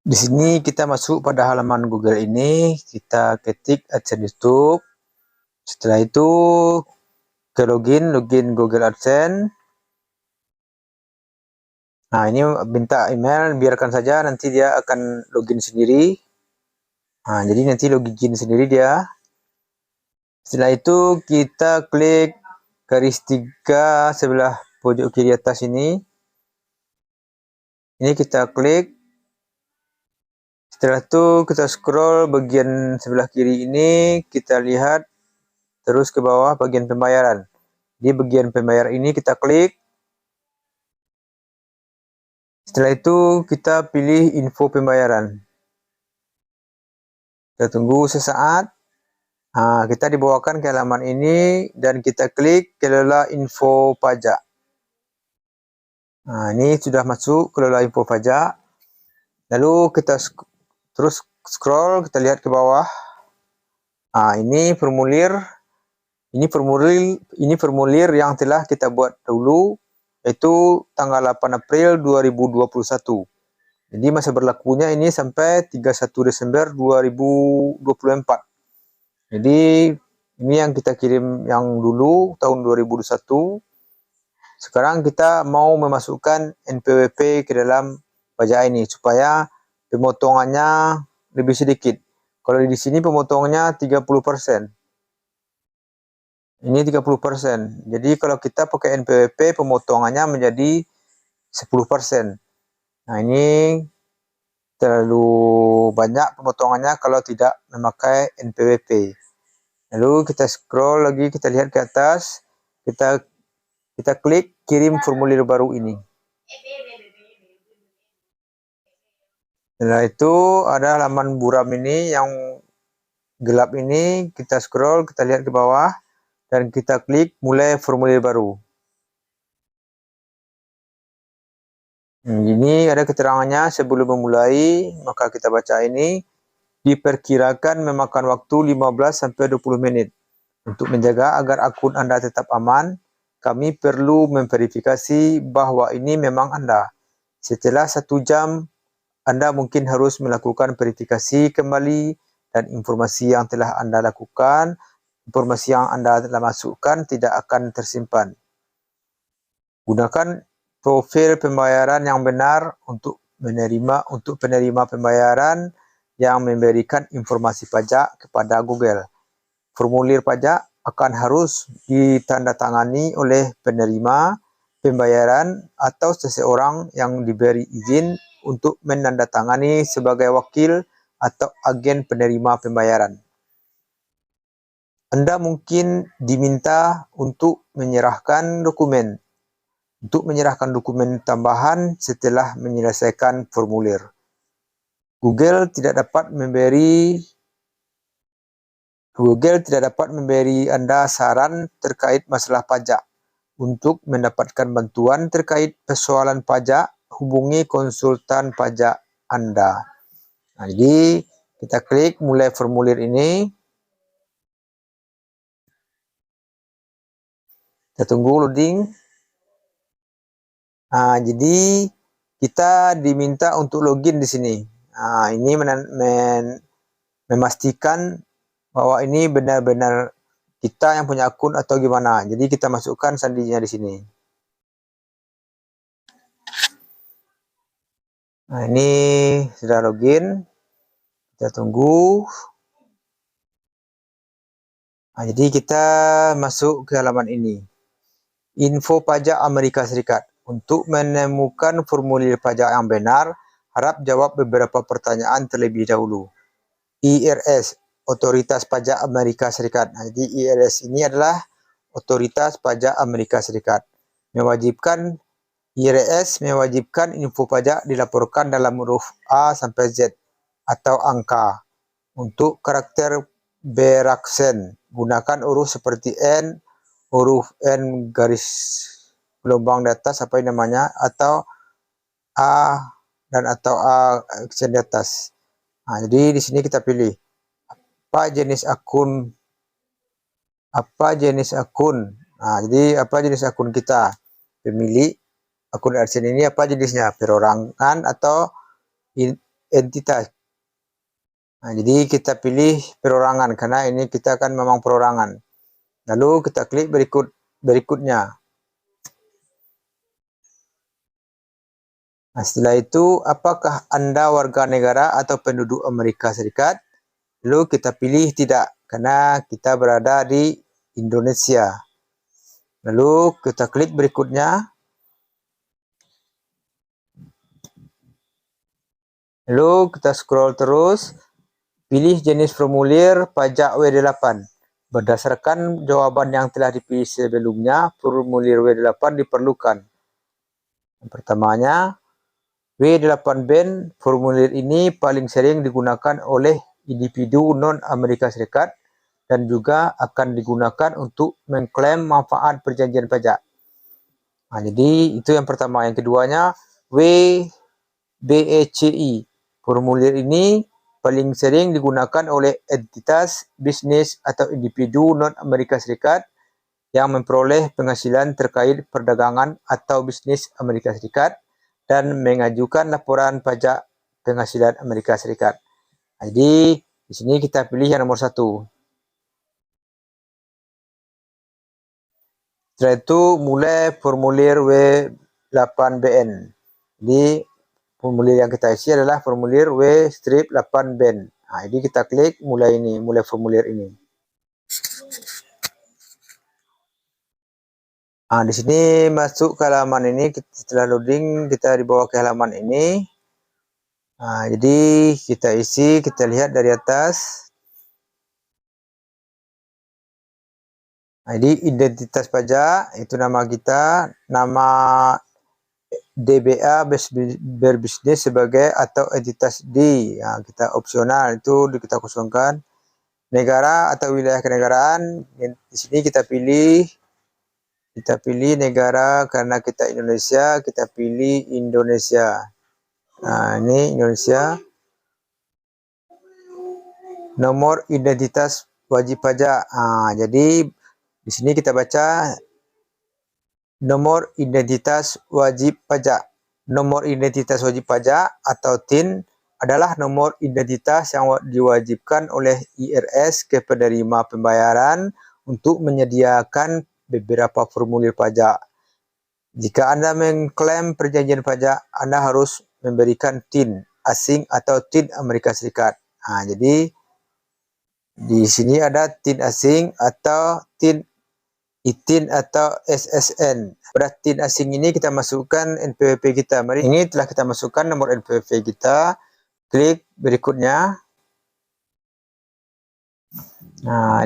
Di sini kita masuk pada halaman Google ini, kita ketik AdSense YouTube. Setelah itu ke login Google AdSense. Nah, ini minta email, biarkan saja, nanti dia akan login sendiri. Nah, jadi nanti login sendiri dia. Setelah itu kita klik garis 3 sebelah pojok kiri atas ini. Ini kita klik. Setelah itu kita scroll bagian sebelah kiri ini, kita lihat terus ke bawah bagian pembayaran. Di bagian pembayar ini kita klik. Setelah itu kita pilih info pembayaran. Kita tunggu sesaat. Nah, kita dibawakan ke halaman ini dan kita klik kelola info pajak. Nah, ini sudah masuk kelola info pajak. Lalu kita terus scroll, kita lihat ke bawah. Nah, ini formulir yang telah kita buat dulu, yaitu tanggal 8 April 2021. Jadi masa berlakunya ini sampai 31 Desember 2024. Jadi ini yang kita kirim yang dulu tahun 2021. Sekarang kita mau memasukkan NPWP ke dalam pajak ini supaya pemotongannya lebih sedikit. Kalau di sini pemotongannya 30%. Ini 30%. Jadi kalau kita pakai NPWP pemotongannya menjadi 10%. Nah, ini terlalu banyak pemotongannya kalau tidak memakai NPWP. Lalu kita scroll lagi, kita lihat ke atas, kita klik kirim formulir baru ini. Setelah itu ada halaman buram ini yang gelap ini, kita scroll, kita lihat ke bawah dan kita klik mulai formulir baru. Ini ada keterangannya sebelum memulai, maka kita baca ini. Diperkirakan memakan waktu 15-20 menit. Untuk menjaga agar akun Anda tetap aman, kami perlu memverifikasi bahwa ini memang Anda. Setelah 1 jam, Anda mungkin harus melakukan verifikasi kembali dan informasi yang telah Anda lakukan, informasi yang Anda telah masukkan tidak akan tersimpan. Gunakan profil pembayaran yang benar untuk penerima pembayaran yang memberikan informasi pajak kepada Google. Formulir pajak akan harus ditandatangani oleh penerima pembayaran atau seseorang yang diberi izin untuk menandatangani sebagai wakil atau agen penerima pembayaran. Anda mungkin diminta untuk menyerahkan dokumen tambahan setelah menyelesaikan formulir. Google tidak dapat memberi Anda saran terkait masalah pajak. Untuk mendapatkan bantuan terkait persoalan pajak, hubungi konsultan pajak Anda. Nah, jadi kita klik mulai formulir ini. Kita tunggu loading. Nah, jadi kita diminta untuk login di sini. Nah, ini memastikan bahwa ini benar-benar kita yang punya akun atau gimana. Jadi kita masukkan sandinya di sini. Nah, ini sudah login. Kita tunggu. Nah, jadi kita masuk ke halaman ini. Info pajak Amerika Serikat. Untuk menemukan formulir pajak yang benar, harap jawab beberapa pertanyaan terlebih dahulu. IRS, Otoritas Pajak Amerika Serikat. Nah, jadi IRS ini adalah Otoritas Pajak Amerika Serikat. IRS mewajibkan info pajak dilaporkan dalam huruf A sampai Z atau angka. Untuk karakter beraksen, gunakan huruf seperti N, huruf N garis gelombang di atas apa namanya, atau A dan atau A aksen di atas. Nah, jadi di sini kita pilih apa jenis akun. Nah, jadi apa jenis akun kita? Pemilik akun AdSense ini apa jenisnya? Perorangan atau entitas. Jadi kita pilih perorangan karena ini kita kan memang perorangan. Lalu kita klik berikutnya. Setelah itu, apakah Anda warga negara atau penduduk Amerika Serikat? Lalu kita pilih tidak, karena kita berada di Indonesia. Lalu kita klik berikutnya. Lalu kita scroll terus. Pilih jenis formulir pajak W8. Berdasarkan jawaban yang telah dipilih sebelumnya, formulir W8 diperlukan. Yang pertamanya, W8BEN. Formulir ini paling sering digunakan oleh individu non-Amerika Serikat dan juga akan digunakan untuk mengklaim manfaat perjanjian pajak. Jadi itu yang pertama. Yang keduanya, WBECI. Formulir ini paling sering digunakan oleh entitas, bisnis atau individu non-Amerika Serikat yang memperoleh penghasilan terkait perdagangan atau bisnis Amerika Serikat dan mengajukan laporan pajak penghasilan Amerika Serikat. Jadi di sini kita pilih yang nomor 1. Setelah itu mulai formulir W8BN. Jadi formulir yang kita isi adalah formulir W-8BN. Jadi kita klik mulai formulir ini. Di sini masuk ke halaman ini. Setelah loading, kita dibawa ke halaman ini. Jadi kita isi, kita lihat dari atas. Jadi identitas pajak, itu nama kita, nama DBA berbisnis sebagai atau entitas D. Kita opsional, itu kita kosongkan. Negara atau wilayah kenegaraan, di sini kita pilih negara karena kita Indonesia, kita pilih Indonesia. Ini Indonesia. Nomor identitas wajib pajak. Jadi di sini kita baca nomor identitas wajib pajak. Nomor identitas wajib pajak atau TIN adalah nomor identitas yang diwajibkan oleh IRS ke penerima pembayaran untuk menyediakan beberapa formulir pajak. Jika Anda mengklaim perjanjian pajak, Anda harus memberikan TIN asing atau TIN Amerika Serikat. Jadi di sini ada TIN asing atau TIN ITIN atau SSN. Pada TIN asing ini kita masukkan NPWP kita. Mari, ini telah kita masukkan nomor NPWP kita. Klik berikutnya.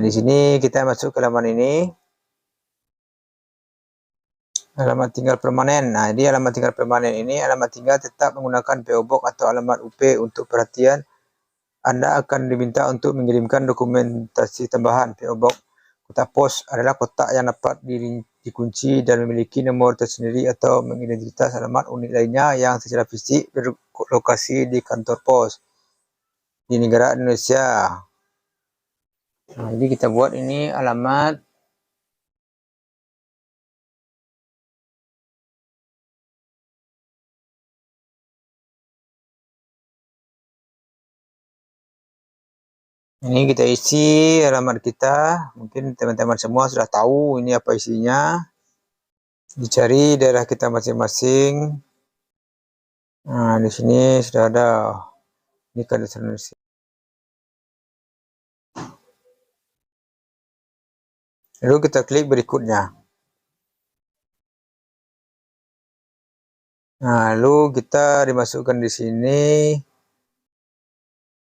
Di sini kita masuk ke halaman ini. Alamat tinggal permanen. Ini alamat tinggal permanen ini, alamat tinggal tetap menggunakan PO Box atau alamat UP. Untuk perhatian, Anda akan diminta untuk mengirimkan dokumentasi tambahan. PO Box kotak pos adalah kotak yang dapat dikunci dan memiliki nomor tersendiri atau mengidentitas alamat unik lainnya yang secara fisik berlokasi di kantor pos di negara Indonesia. Jadi kita buat ini alamat ini, kita isi alamat kita. Mungkin teman-teman semua sudah tahu ini apa isinya. Dicari daerah kita masing-masing. Di sini sudah ada. Ini kan Indonesia. Lalu kita klik berikutnya. Lalu kita dimasukkan di sini.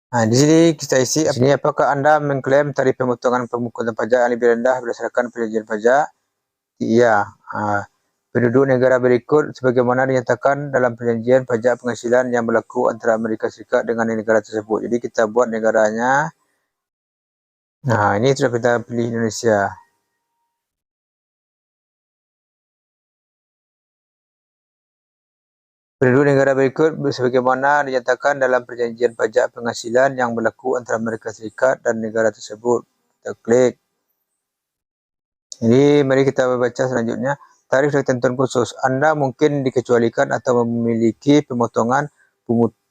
Di sini kita isi. Sini apakah Anda mengklaim tarif pemotongan pemungutan pajak yang lebih rendah berdasarkan perjanjian pajak? Iya. Penduduk negara berikut sebagaimana dinyatakan dalam perjanjian pajak penghasilan yang berlaku antara Amerika Serikat dengan negara tersebut. Jadi kita buat negaranya. Ini sudah kita pilih Indonesia. Penduduk negara berikut sebagaimana dinyatakan dalam perjanjian pajak penghasilan yang berlaku antara Amerika Serikat dan negara tersebut. Kita klik. Jadi mari kita baca selanjutnya. Tarif dan ketentuan khusus. Anda mungkin dikecualikan atau memiliki pemotongan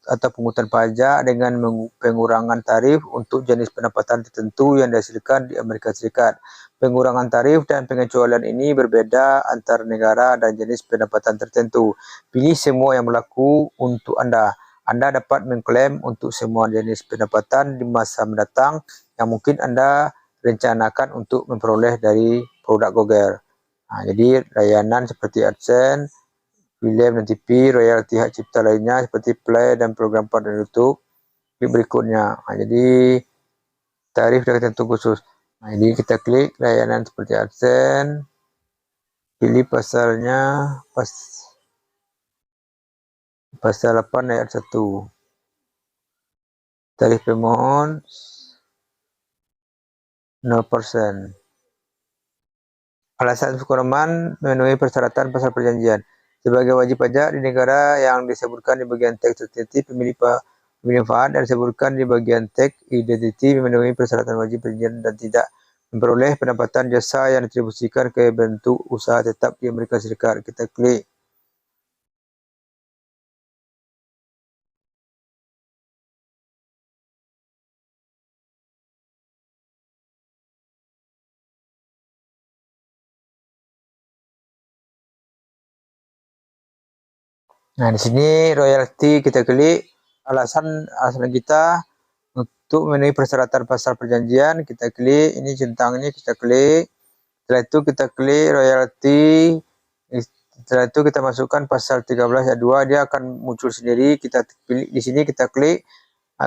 atau pungutan pajak dengan pengurangan tarif untuk jenis pendapatan tertentu yang dihasilkan di Amerika Serikat. Pengurangan tarif dan pengecualian ini berbeda antar negara dan jenis pendapatan tertentu. Pilih semua yang berlaku untuk Anda. Anda dapat mengklaim untuk semua jenis pendapatan di masa mendatang yang mungkin Anda rencanakan untuk memperoleh dari produk Google. Jadi layanan seperti AdSense, film dan TV, royalti hak cipta lainnya seperti Play dan program partner YouTube. Klik berikutnya. Jadi tarif dan ketentuan khusus. Jadi kita klik layanan seperti AdSense, pilih pasalnya pasal 8 ayat 1. Tarif pemohon 0%. Alasan sukuraman memenuhi persyaratan pasal perjanjian. Sebagai wajib pajak di negara yang disebutkan di bagian teks identiti pemilik manfaat dan disebutkan di bagian teks identiti memenuhi persyaratan wajib perjanjian dan tidak memperoleh pendapatan jasa yang distribusikan ke bentuk usaha tetap di Amerika Serikat. Kita klik. Nah, di sini royalti kita klik. Alasan kita untuk memenuhi persyaratan pasal perjanjian, kita klik ini centang ini, kita klik. Setelah itu kita klik royalti. Setelah itu kita masukkan pasal 13 ayat 2, dia akan muncul sendiri. Kita pilih di sini, kita klik,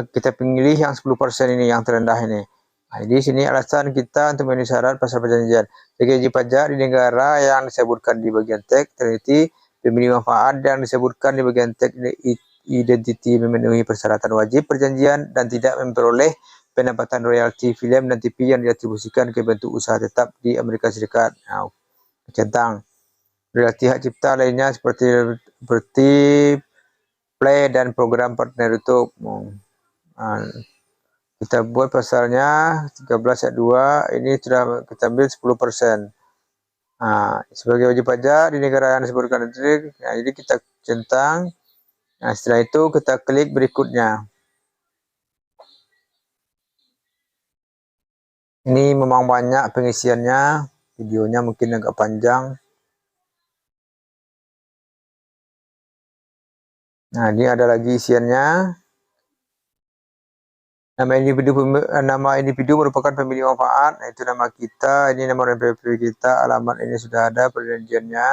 kita pilih yang 10% ini, yang terendah ini. Nah, di sini alasan kita untuk memenuhi syarat pasal perjanjian. Sebagai wajib pajak di negara yang disebutkan di bagian teks identiti pemilik manfaat yang disebutkan di bagian teks identiti memenuhi persyaratan wajib perjanjian dan tidak memperoleh pendapatan royalti film dan TV yang didistribusikan ke bentuk usaha tetap di Amerika Serikat. Nah, centang. Royalti hak cipta lainnya seperti Play dan program partner YouTube. Nah, kita buat pasalnya 13 ayat 2, ini sudah kita ambil 10%. Nah, sebagai wajib pajak di negara yang disebutkan tadi, nah, jadi kita centang. Nah, setelah itu kita klik berikutnya. Ini memang banyak pengisiannya, videonya mungkin agak panjang. Nah, ini ada lagi isiannya. Nama individu merupakan pemilik manfaat, itu nama kita, ini nomor NPWP kita, alamat ini sudah ada perjanjiannya.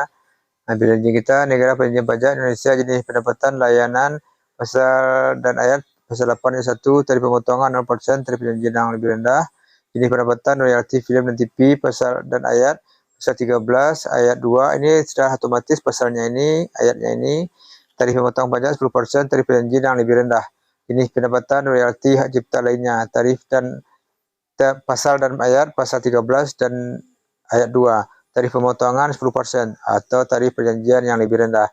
Nah, perjanjian kita, negara perjanjian pajak Indonesia, jenis pendapatan, layanan, pasal dan ayat, pasal 8 ayat 1, tarif pemotongan 0%, tarif perjanjian yang lebih rendah, jenis pendapatan, royalti film dan TV, pasal dan ayat, pasal 13 ayat 2, ini sudah otomatis pasalnya ini, ayatnya ini, tarif pemotongan pajak 10%, tarif perjanjian yang lebih rendah. Jenis pendapatan, royalti, hak cipta lainnya, tarif dan pasal dan ayat, pasal 13 dan ayat 2, tarif pemotongan 10% atau tarif perjanjian yang lebih rendah.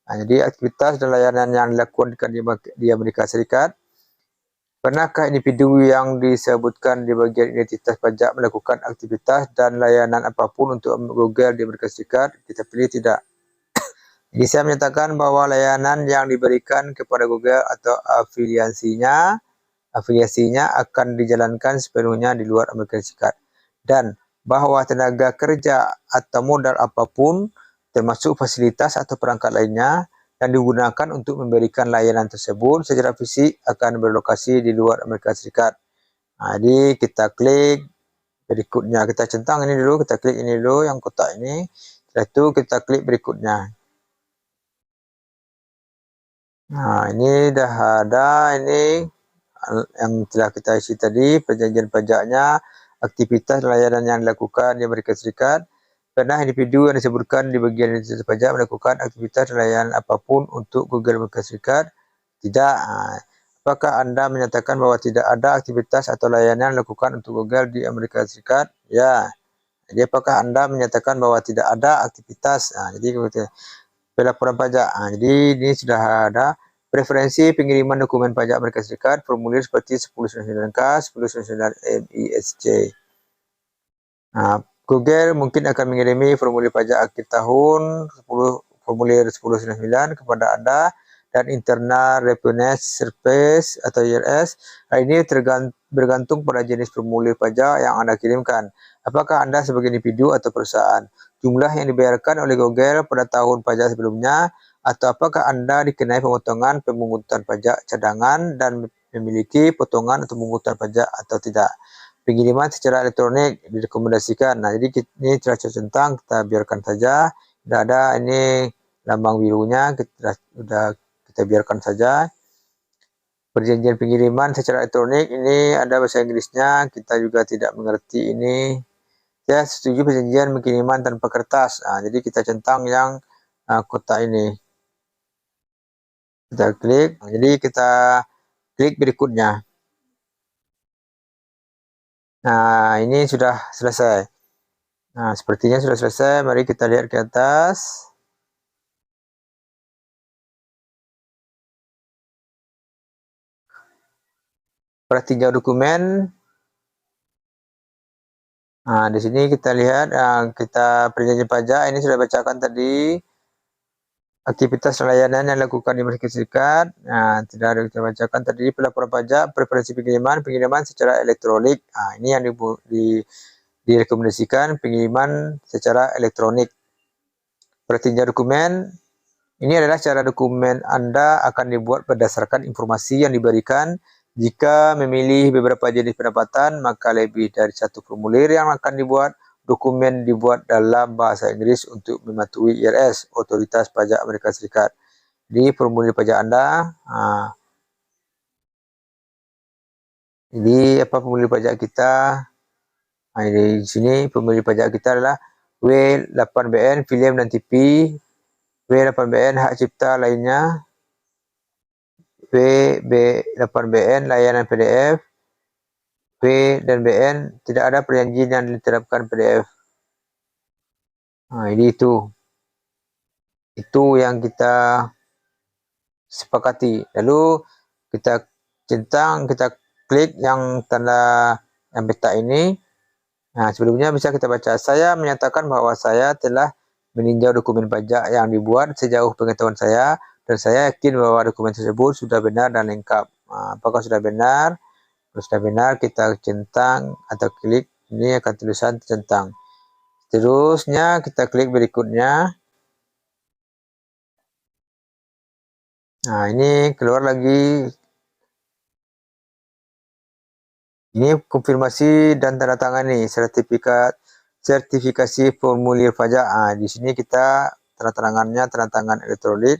Nah, jadi aktivitas dan layanan yang dilakukan di Amerika Serikat. Pernahkah individu yang disebutkan di bagian identitas pajak melakukan aktivitas dan layanan apapun untuk Google di Amerika Serikat? Kita pilih tidak. Jadi saya menyatakan bahwa layanan yang diberikan kepada Google atau afiliasinya akan dijalankan sepenuhnya di luar Amerika Serikat, dan bahwa tenaga kerja atau modal apapun termasuk fasilitas atau perangkat lainnya yang digunakan untuk memberikan layanan tersebut secara fisik akan berlokasi di luar Amerika Serikat. Nah, jadi kita klik berikutnya, kita centang ini dulu, kita klik ini dulu yang kotak ini, setelah itu kita klik berikutnya. Nah, ini dah ada ini yang telah kita isi tadi, perjanjian pajaknya, aktivitas layanan yang dilakukan di Amerika Serikat. Pernah individu yang disebutkan di bagian identitas pajak melakukan aktivitas layanan apapun untuk Google Amerika Serikat? Tidak. Apakah Anda menyatakan bahwa tidak ada aktivitas atau layanan yang dilakukan untuk Google di Amerika Serikat? Ya. Jadi apakah Anda menyatakan bahwa tidak ada aktivitas? Jadi pelaporan pajak. Jadi ini sudah ada preferensi pengiriman dokumen pajak Amerika Serikat, formulir seperti 1099K, 1099MISC. Google mungkin akan mengirimi formulir pajak akhir tahun 10 formulir 1099 kepada Anda dan Internal Revenue Service atau IRS. Hal ini bergantung pada jenis formulir pajak yang Anda kirimkan. Apakah Anda sebagai individu atau perusahaan? Jumlah yang dibayarkan oleh Google pada tahun pajak sebelumnya, atau apakah Anda dikenai pemotongan pemungutan pajak cadangan dan memiliki potongan atau pemungutan pajak atau tidak. Pengiriman secara elektronik direkomendasikan. Nah, jadi ini terasa centang, kita biarkan saja. Tidak ada ini lambang birunya, kita biarkan saja. Perjanjian pengiriman secara elektronik ini ada bahasa Inggrisnya, kita juga tidak mengerti ini. Saya setuju perjanjian pengiriman tanpa kertas. Nah, jadi kita centang yang kotak ini. Kita klik. Nah, jadi kita klik berikutnya. Nah, ini sudah selesai. Nah, sepertinya sudah selesai. Mari kita lihat ke atas. Pada tinjau dokumen. Nah, di sini kita lihat kita perjanjian pajak ini sudah bacakan tadi. Aktivitas layanan yang dilakukan di Amerika Serikat. Nah, tidak ada kita bacakan tadi. Pelaporan pajak, preferensi pengiriman secara elektronik. Nah, ini yang direkomendasikan pengiriman secara elektronik. Pertinjau dokumen. Ini adalah cara dokumen Anda akan dibuat berdasarkan informasi yang diberikan. Jika memilih beberapa jenis pendapatan, maka lebih dari satu formulir yang akan dibuat. Dokumen dibuat dalam bahasa Inggris untuk mematuhi IRS, Otoritas Pajak Amerika Serikat. Di formulir pajak Anda, jadi apa formulir pajak kita? Di sini formulir pajak kita adalah W8BN film dan TV, W8BN hak cipta lainnya, W8BN layanan PDF, W dan BN tidak ada perjanjian yang diterapkan PDF. Nah, ini itu yang kita sepakati. Lalu kita centang, kita klik yang tanda yang peta ini. Nah, sebelumnya bisa kita baca, saya menyatakan bahwa saya telah meninjau dokumen pajak yang dibuat sejauh pengetahuan saya, dan saya yakin bahwa dokumen tersebut sudah benar dan lengkap. Nah, apakah sudah benar? Kalau sudah benar, kita centang atau klik, ini akan tulisan centang. Terusnya kita klik berikutnya. Nah, ini keluar lagi. Ini konfirmasi dan tanda tangan nih, sertifikasi formulir pajak. Nah, di sini kita tanda tangannya tanda tangan elektronik.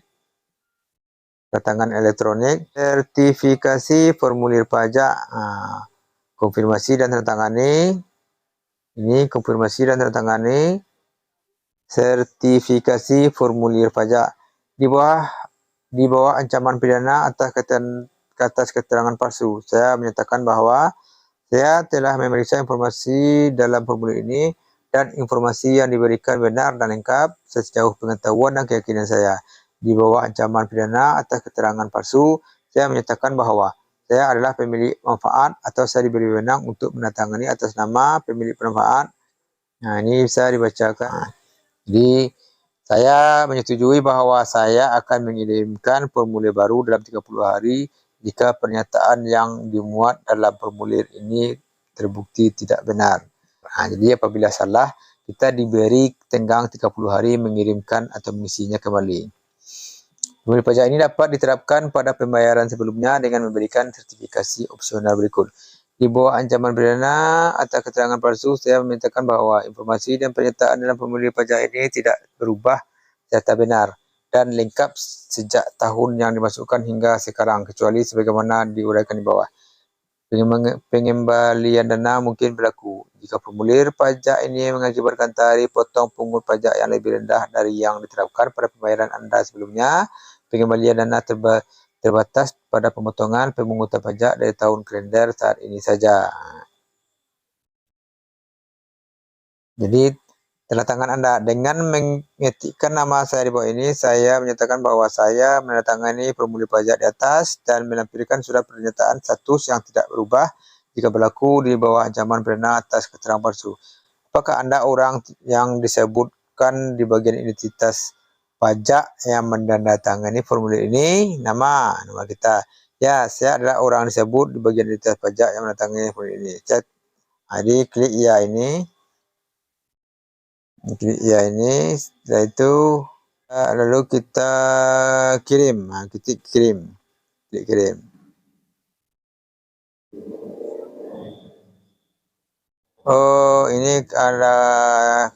Tanda tangan elektronik, sertifikasi formulir pajak. Nah, konfirmasi dan tanda tangani. Ini konfirmasi dan tanda tangani. Sertifikasi formulir pajak. Di bawah ancaman pidana atas keterangan palsu. Saya menyatakan bahwa saya telah memeriksa informasi dalam formulir ini dan informasi yang diberikan benar dan lengkap sejauh pengetahuan dan keyakinan saya. Di bawah ancaman pidana atas keterangan palsu, saya menyatakan bahwa saya adalah pemilik manfaat atau saya diberi wewenang untuk menandatangani atas nama pemilik manfaat. Nah, ini bisa dibacakan. Jadi, saya menyetujui bahwa saya akan mengirimkan formulir baru dalam 30 hari jika pernyataan yang dimuat dalam formulir ini terbukti tidak benar. Nah, jadi apabila salah, kita diberi tenggang 30 hari mengirimkan atau mengisinya kembali. Formulir pajak ini dapat diterapkan pada pembayaran sebelumnya dengan memberikan sertifikasi opsional berikut. Di bawah ancaman pidana atas keterangan palsu, saya menyatakan bahwa informasi dan pernyataan dalam formulir pajak ini tidak berubah serta benar dan lengkap sejak tahun yang dimasukkan hingga sekarang, kecuali sebagaimana diuraikan di bawah. Pengembalian dana mungkin berlaku jika formulir pajak ini mengakibatkan tarif potong pungut pajak yang lebih rendah dari yang diterapkan pada pembayaran Anda sebelumnya. Pengembalian dana terbatas pada pemotongan pemungutan pajak dari tahun kalender saat ini saja. Jadi, tanda tangan Anda dengan mengetikkan nama saya di bawah ini, saya menyatakan bahwa saya menandatangani formulir pajak di atas dan menampilkan surat pernyataan status yang tidak berubah jika berlaku di bawah ancaman pidana atas keterangan palsu. Apakah Anda orang yang disebutkan di bagian identitas pajak yang menandatangani formulir ini, nama kita. Ya, saya adalah orang disebut di bagian detail pajak yang menandatangani formulir ini. Jadi klik ya ini. Klik ya ini, setelah itu lalu kita kirim. Ketik kirim. Klik kirim. Oh, ini ada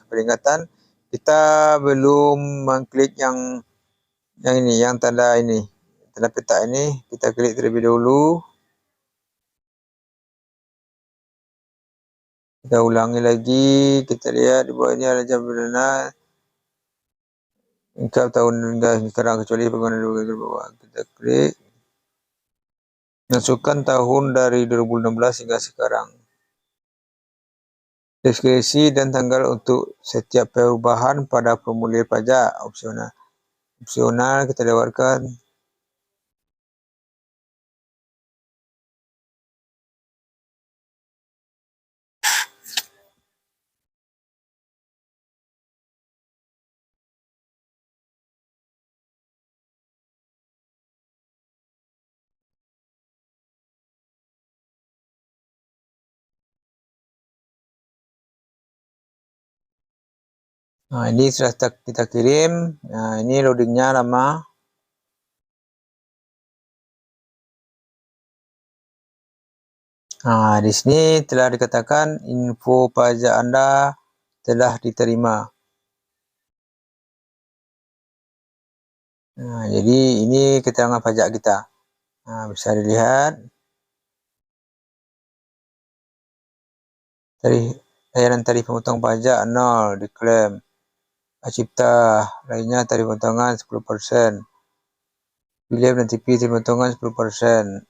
peringatan. Kita belum mengklik yang ini, yang tanda ini. Tanda peta ini, kita klik terlebih dahulu. Kita ulangi lagi, kita lihat di bawah ini ada jam berdana. Engkau tahun hingga sekarang kecuali pengguna di bawah. Kita klik. Masukkan tahun dari 2016 hingga sekarang. Deskripsi dan tanggal untuk setiap perubahan pada formulir pajak opsional. Opsional kita lewatkan. Nah, ini sudah kita kirim. Nah, ini loadingnya lama. Nah, di sini telah dikatakan info pajak Anda telah diterima. Nah, jadi ini keterangan pajak kita. Nah, bisa dilihat. Layanan tarif pemotong pajak 0 diklaim. Hak cipta lainnya tarif potongan 10%. Film dan TV tarif potongan 10%.